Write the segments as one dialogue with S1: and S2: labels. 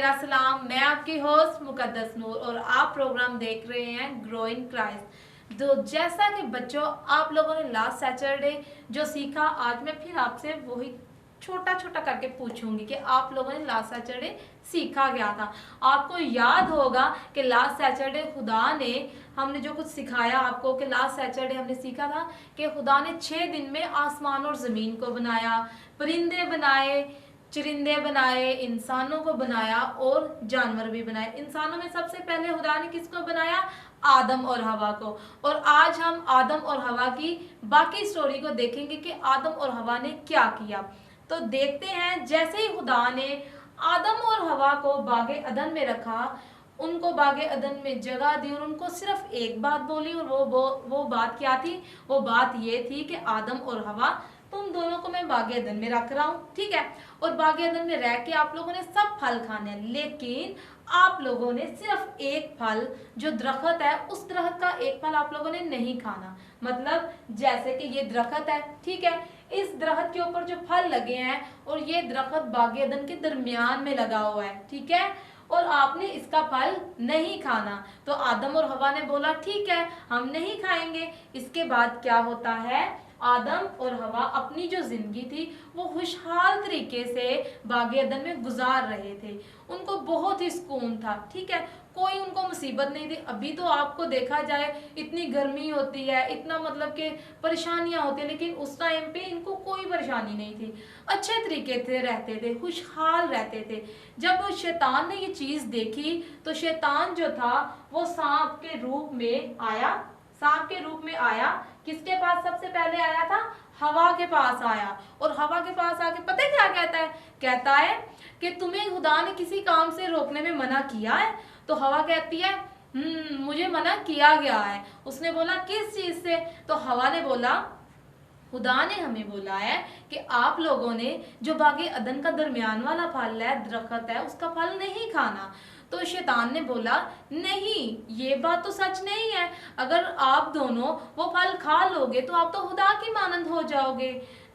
S1: या सलाम। मैं आपकी होस्ट मुकद्दस नूर और आप प्रोग्राम देख रहे हैं ग्रो इन क्राइस्ट। तो जैसा कि बच्चों आप लोगों ने लास्ट सैटरडे जो सीखा, आज मैं फिर आपसे वही छोटा छोटा करके पूछूंगी कि आप लोगों ने लास्ट सैटरडे सीखा क्या था। आपको याद होगा कि लास्ट सैटरडे खुदा ने हमने जो कुछ सिखाया आपको, कि लास्ट सैटरडे हमने सीखा था कि खुदा ने 6 दिन में आसमान और ज़मीन को बनाया, परिंदे बनाए, चरिंदे बनाए, इंसानों को बनाया और जानवर भी बनाए। इंसानों में सबसे पहले खुदा ने किसको बनाया? आदम और हवा को। और आज हम आदम और हवा की बाकी स्टोरी को देखेंगे कि आदम और हवा ने क्या किया। तो देखते हैं, जैसे ही खुदा ने आदम और हवा को बागे अदन में रखा, उनको बागे अदन में जगह दी और उनको सिर्फ एक बात बोली, और वो बात क्या थी? वो बात ये थी कि आदम और हवा, तुम दोनों को मैं बागे अदन में रख रहा हूँ, ठीक है, और बागे अदन में रह के आप लोगों ने सब फल खाने हैं, लेकिन आप लोगों ने सिर्फ एक फल, जो दरख्त है उस दरख्त का एक फल आप लोगों ने नहीं खाना। मतलब जैसे कि ये दरख्त है, ठीक है, इस दरख्त के ऊपर जो फल लगे हैं और ये दरख्त बागे अदन के दरमियान में लगा हुआ है, ठीक है, और आपने इसका फल नहीं खाना। तो आदम और हवा ने बोला ठीक है, हम नहीं खाएंगे। इसके बाद क्या होता है? आदम और हवा अपनी जो जिंदगी थी वो खुशहाल तरीके से बागे अदन में गुजार रहे थे। उनको बहुत ही सुकून था, ठीक है, कोई उनको मुसीबत नहीं थी। अभी तो आपको देखा जाए इतनी गर्मी होती है, इतना मतलब कि परेशानियां होती है, लेकिन उस टाइम पे इनको कोई परेशानी नहीं थी, अच्छे तरीके से रहते थे, खुशहाल रहते थे। जब शैतान ने ये चीज देखी तो शैतान जो था वो सांप के रूप में आया। सांप के रूप में आया, किसके पास सबसे पहले आया था? हवा के पास आया। और हवा के पास आके पता है क्या कहता है? कहता है कि तुम्हें खुदा ने किसी काम से रोकने में मना किया है? तो हवा कहती है मुझे मना किया गया है। उसने बोला किस चीज से? तो हवा ने बोला खुदा ने हमें बोला है कि आप लोगों ने जो बागे अदन का दरमियान वाला फल है, दरख्त है, उसका फल नहीं खाना। तो शैतान ने बोला नहीं, ये बात तो सच नहीं है। अगर आप दोनों वो फल खा लोगे तो आप तो खुदा की मानंद हो जाओगे।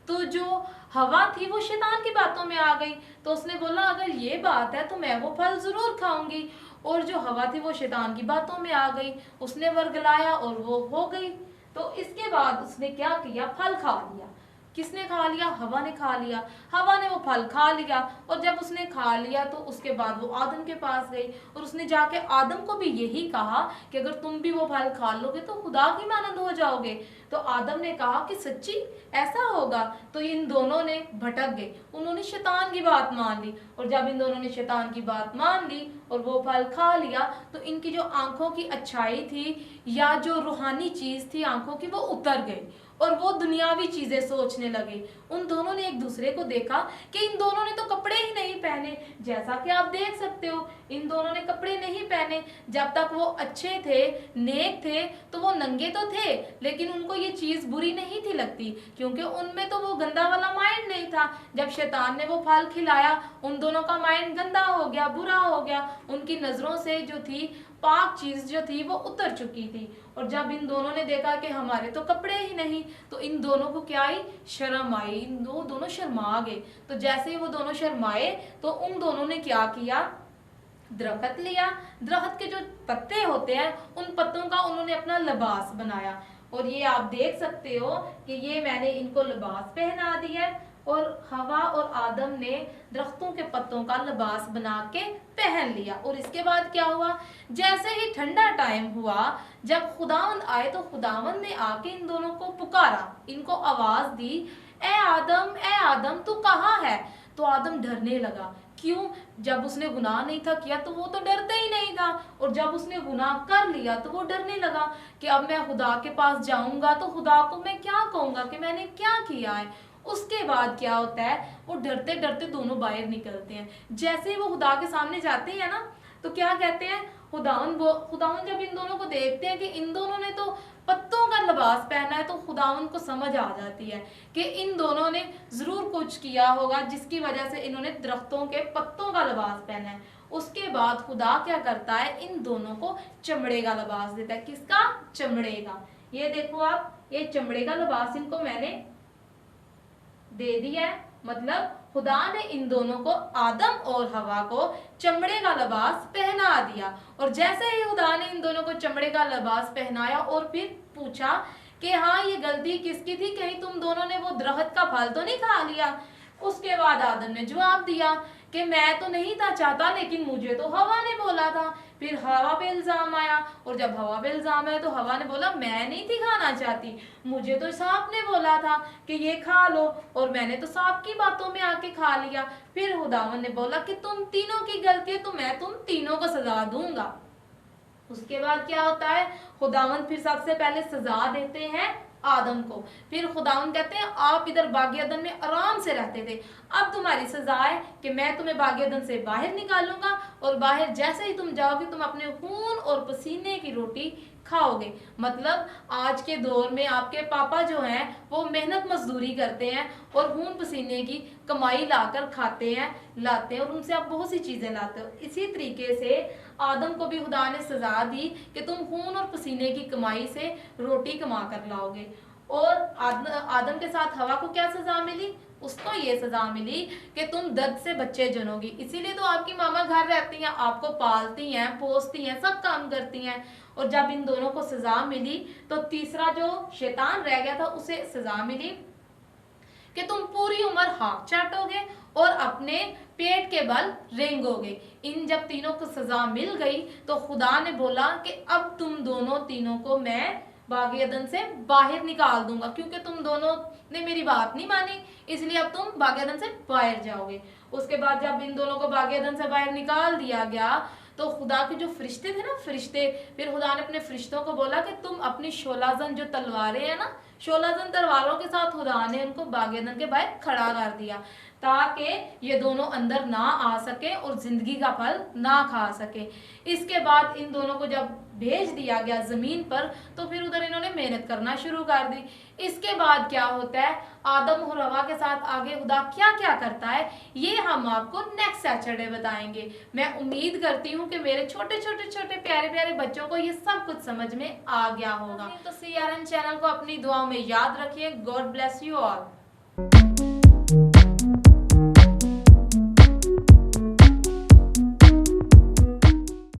S1: तो जो हवा थी वो शैतान की बातों में आ गई। तो उसने बोला अगर ये बात है तो मैं वो फल जरूर खाऊंगी। और जो हवा थी वो शैतान की बातों में आ गई, उसने वर्गलाया और वो हो गई। तो इसके बाद उसने क्या किया? फल खा लिया। किसने खा लिया? हवा ने खा लिया। हवा ने वो फल खा लिया, और जब उसने खा लिया तो उसके बाद वो आदम के पास गई और उसने जाके आदम को भी यही कहा कि अगर तुम भी वो फल खा लोगे तो खुदा की मानंद हो जाओगे। तो आदम ने कहा कि सच्ची ऐसा होगा? तो इन दोनों ने भटक गए, उन्होंने शैतान की बात मान ली। और जब इन दोनों ने शैतान की बात मान ली और वो फल खा लिया तो इनकी जो आंखों की अच्छाई थी या जो रूहानी चीज थी आंखों की, वो उतर गई और वो दुनियावी चीजें सोचने लगे। उन दोनों ने एक दूसरे को देखा कि इन दोनों ने तो कपड़े ही नहीं पहने। जैसा कि आप देख सकते हो इन दोनों ने कपड़े नहीं पहने। जब तक वो अच्छे थे, नेक थे, तो वो नंगे तो थे, लेकिन उनको ये चीज बुरी नहीं थी लगती, क्योंकि उनमें तो वो गंदा वाला माइंड नहीं था। जब शैतान ने वो फल खिलाया उन दोनों का माइंड गंदा हो गया, बुरा हो गया। उनकी नजरों से जो थी पाक चीज जो थी वो उतर चुकी थी। और जब इन दोनों ने देखा कि हमारे तो कपड़े ही नहीं, तो इन दोनों को क्या आई? शर्म आई। इन दोनों शर्मा गए। तो जैसे ही वो दोनों शर्माए तो उन दोनों ने क्या किया? दरख्त लिया, दरख्त के जो पत्ते होते हैं उन पत्तों का उन्होंने अपना लिबास बनाया। और ये आप देख सकते हो कि ये मैंने इनको लिबास पहना दिया है। और हवा और आदम ने दरख्तों के पत्तों का लिबास बना के पहन लिया। और इसके बाद क्या हुआ? जैसे ही ठंडा टाइम हुआ, जब खुदावंद आए तो खुदावंद ने आके इन दोनों को पुकारा, इनको आवाज दी, ए आदम तू कहाँ है? तो आदम डरने लगा। क्यों? जब उसने गुनाह नहीं था किया तो वो तो डरता ही नहीं था, और जब उसने गुनाह कर लिया तो वो डरने लगा कि अब मैं खुदा के पास जाऊंगा तो खुदा को मैं क्या कहूंगा कि मैंने क्या किया है। उसके बाद क्या होता है? वो डरते डरते दोनों बाहर निकलते हैं। जैसे ही वो खुदा के सामने जाते हैं ना, तो क्या कहते हैं? खुदावन जब इन दोनों को देखते हैं कि इन दोनों ने तो पत्तों का लिबास पहना है, तो खुदावन को समझ आ जाती है कि इन दोनों ने जरूर कुछ किया होगा जिसकी वजह से इन्होंने दरख्तों के पत्तों का लिबास पहना है। उसके बाद खुदा क्या करता है? इन दोनों को चमड़े का लिबास देता है। किसका? चमड़े का। ये देखो आप, ये चमड़े का लिबास इनको मैंने दे दिया है। मतलब खुदा ने इन दोनों को, आदम और हवा को, चमड़े का लिबास पहना दिया। और जैसे ही खुदा ने इन दोनों को चमड़े का लिबास पहनाया और फिर पूछा कि हाँ ये गलती किसकी थी, कहीं तुम दोनों ने वो दरख्त का फल तो नहीं खा लिया। उसके बाद आदम ने जवाब दिया कि मैं तो नहीं था चाहता, लेकिन मुझे तो हवा ने बोला था। फिर हवा पे इल्जाम आया, और जब हवा पे इल्जाम आया तो हवा ने बोला मैं नहीं थी खाना चाहती, मुझे तो सांप ने बोला था कि ये खा लो, और मैंने तो सांप की बातों में आके खा लिया। फिर खुदावन ने बोला कि तुम तीनों की गलती है, तो मैं तुम तीनों को सजा दूंगा। उसके बाद क्या होता है, खुदावन फिर सबसे पहले सजा देते हैं आदम को। फिर खुदावन कहते हैं आप इधर बाग अदन में आराम से रहते थे, अब तुम्हारी सजा है कि मैं तुम्हें बाग अदन से बाहर निकालूंगा, और बाहर जैसे ही तुम जाओगे तुम अपने खून और पसीने की रोटी खाओगे। मतलब आज के दौर में आपके पापा जो हैं वो मेहनत मजदूरी करते हैं और खून पसीने की कमाई लाकर खाते हैं, लाते हैं, और उनसे आप बहुत सी चीजें लाते हो। इसी तरीके से आदम को भी खुदा ने सजा दी कि तुम खून और पसीने की कमाई से रोटी कमा कर लाओगे। और आदम के साथ हवा को क्या सजा मिली, उसको ये सजा मिली कि तुम दर्द से बच्चे जनोगी। इसीलिए तो आपकी मामा घर रहती हैं, आपको पालती हैं, पोसती हैं, सब काम करती हैं। और जब इन दोनों को सजा मिली तो तीसरा जो शैतान रह गया था उसे सजा मिली कि तुम पूरी उम्र हाथ चाटोगे और अपने पेट के बल रेंगोगे। इन जब तीनों को सजा मिल गई तो खुदा ने बोला कि अब तुम दोनों तीनों को मैं बाग अदन से बाहर निकाल दूंगा, क्योंकि तुम दोनों ने मेरी बात नहीं मानी, इसलिए अब तुम बाग अदन से बाहर जाओगे। उसके बाद जब इन दोनों को बाग अदन से बाहर निकाल दिया गया तो खुदा के जो फरिश्ते थे ना, फरिश्ते, फिर खुदा ने अपने फरिश्तों को बोला कि तुम अपनी 16 जो तलवारें हैं ना, 16 तलवारों के साथ खुदा ने उनको बाग अदन के बाहर खड़ा कर दिया, ताकि ये दोनों अंदर ना आ सके और जिंदगी का फल ना खा सके। इसके बाद इन दोनों को जब भेज दिया गया जमीन पर तो फिर उधर इन्होंने मेहनत करना शुरू कर दी। इसके बाद क्या होता है, आदम और हवा के साथ आगे खुदा क्या क्या करता है ये हम आपको नेक्स्ट सैटरडे बताएंगे। मैं उम्मीद करती हूँ कि मेरे छोटे छोटे छोटे प्यारे प्यारे बच्चों को ये सब कुछ समझ में आ गया होगा। तो CRN चैनल को अपनी दुआओं में याद रखिए। God bless you all.